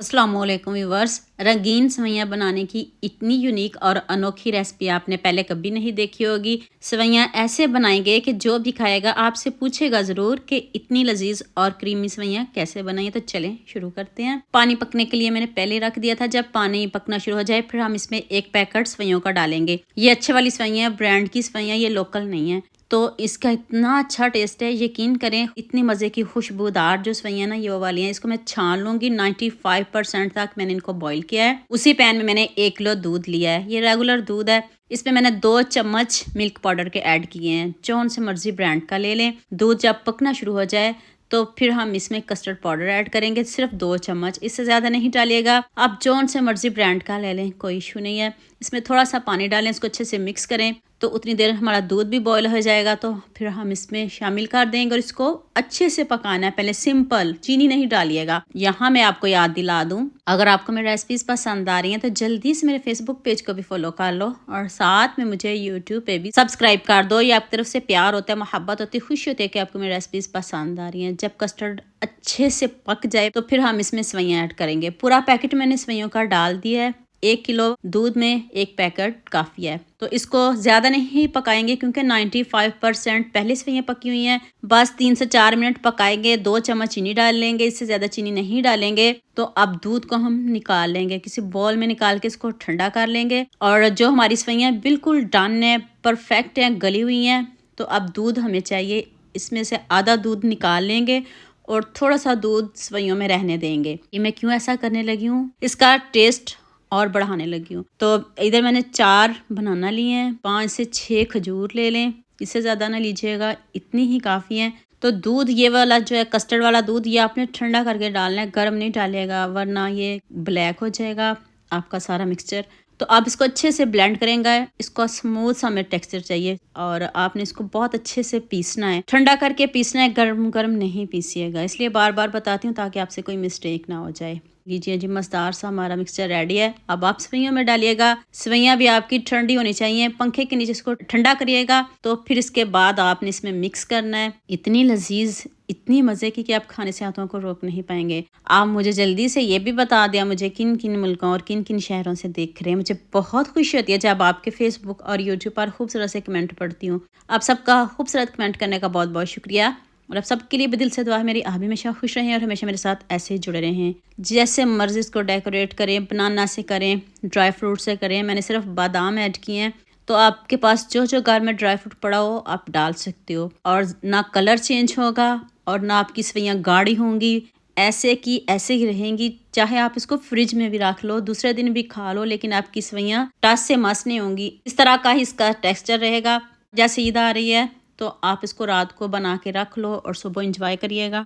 अस्सलाम वालेकुम व्यूअर्स। रंगीन सेवइयाँ बनाने की इतनी यूनिक और अनोखी रेसिपी आपने पहले कभी नहीं देखी होगी। सेवइयाँ ऐसे बनाएंगे कि जो भी खाएगा आपसे पूछेगा ज़रूर कि इतनी लजीज और क्रीमी सेवइयाँ कैसे बनाई हैं। तो चलें शुरू करते हैं। पानी पकने के लिए मैंने पहले रख दिया था। जब पानी पकना शुरू हो जाए फिर हम इसमें एक पैकेट सेवइयों का डालेंगे। ये अच्छे वाली सेवइयाँ, ब्रांड की सेवइयाँ, ये लोकल नहीं है। तो इसका इतना अच्छा टेस्ट है, यकीन करें। इतनी मज़े की खुशबूदार जो सेवइयाँ ना, ये वो वाली हैं। इसको मैं छान लूँगी। 95% तक मैंने इनको बॉईल किया है। उसी पैन में मैंने 1 किलो दूध लिया है। ये रेगुलर दूध है। इसमें मैंने 2 चम्मच मिल्क पाउडर के ऐड किए हैं। जौन से मर्जी ब्रांड का ले लें। दूध जब पकना शुरू हो जाए तो फिर हम इसमें कस्टर्ड पाउडर ऐड करेंगे, सिर्फ 2 चम्मच, इससे ज़्यादा नहीं डालिएगा। आप जौन से मर्जी ब्रांड का ले लें, कोई इशू नहीं है। इसमें थोड़ा सा पानी डालें, इसको अच्छे से मिक्स करें। तो उतनी देर हमारा दूध भी बॉयल हो जाएगा। तो फिर हम इसमें शामिल कर देंगे और इसको अच्छे से पकाना है। पहले सिंपल, चीनी नहीं डालिएगा। यहाँ मैं आपको याद दिला दूं, अगर आपको मेरी रेसिपीज पसंद आ रही हैं तो जल्दी से मेरे फेसबुक पेज को भी फॉलो कर लो और साथ में मुझे यूट्यूब पे भी सब्सक्राइब कर दो। ये आपकी तरफ से प्यार होता है, मोहब्बत होती है, खुशी होती है कि आपको मेरी रेसिपीज पसंद आ रही हैं। जब कस्टर्ड अच्छे से पक जाए तो फिर हम इसमें सेवइयाँ ऐड करेंगे। पूरा पैकेट मैंने सेवइयों का डाल दिया है। 1 किलो दूध में 1 पैकेट काफ़ी है। तो इसको ज़्यादा नहीं पकाएंगे क्योंकि 95% पहले सेवइयाँ पकी हुई हैं। बस 3 से 4 मिनट पकाएंगे। 2 चम्मच चीनी डाल लेंगे, इससे ज़्यादा चीनी नहीं डालेंगे। तो अब दूध को हम निकाल लेंगे, किसी बॉल में निकाल के इसको ठंडा कर लेंगे। और जो हमारी सेवइयाँ बिल्कुल डन है, परफेक्ट हैं, गली हुई हैं। तो अब दूध हमें चाहिए, इसमें से आधा दूध निकाल लेंगे और थोड़ा सा दूध सेवइयों में रहने देंगे। ये मैं क्यों ऐसा करने लगी हूँ, इसका टेस्ट और बढ़ाने लगी हूँ। तो इधर मैंने 4 बनाना लिए हैं। 5 से 6 खजूर ले लें, इससे ज़्यादा ना लीजिएगा, इतनी ही काफ़ी है। तो दूध ये वाला जो है कस्टर्ड वाला दूध, ये आपने ठंडा करके डालना है, गर्म नहीं डालिएगा वरना ये ब्लैक हो जाएगा आपका सारा मिक्सचर। तो आप इसको अच्छे से ब्लेंड करेंगे। इसको स्मूथ सा हमें टेक्सचर चाहिए और आपने इसको बहुत अच्छे से पीसना है। ठंडा करके पीसना है, गर्म गर्म नहीं पीसिएगा। इसलिए बार बार बताती हूँ ताकि आपसे कोई मिस्टेक ना हो जाए। लीजिए जी, मज़ेदार सा हमारा मिक्सचर रेडी है। अब आप सेवइयों में डालिएगा। सेवइयाँ भी आपकी ठंडी होनी चाहिए, पंखे के नीचे इसको ठंडा करिएगा। तो फिर इसके बाद आपने इसमें मिक्स करना है। इतनी लजीज, इतनी मज़े की कि आप खाने से हाथों को रोक नहीं पाएंगे। आप मुझे जल्दी से ये भी बता दिया मुझे किन किन मुल्कों और किन किन शहरों से देख रहे हैं। मुझे बहुत खुशी होती है जब आपके फेसबुक और यूट्यूब पर खूबसूरत से कमेंट पढ़ती हूँ। आप सबका खूबसूरत कमेंट करने का बहुत बहुत शुक्रिया। और आप सबके लिए भी दिल से दुआ है मेरी, आप भी हमेशा खुश रहें और हमेशा मेरे साथ ऐसे ही जुड़े रहें। जैसे मर्जी इसको डेकोरेट करें, बनाना से करें, ड्राई फ्रूट से करें। मैंने सिर्फ बादाम ऐड किए हैं। तो आपके पास जो जो घर में ड्राई फ्रूट पड़ा हो आप डाल सकते हो। और ना कलर चेंज होगा और ना आपकी सेवइयाँ गाढ़ी होंगी, ऐसे की ऐसे ही रहेंगी। चाहे आप इसको फ्रिज में भी रख लो, दूसरे दिन भी खा लो, लेकिन आपकी सेवइयाँ टस से मस नहीं होंगी। इस तरह का ही इसका टेक्सचर रहेगा। जैसे ईद आ रही है तो आप इसको रात को बना के रख लो और सुबह इंजॉय करिएगा।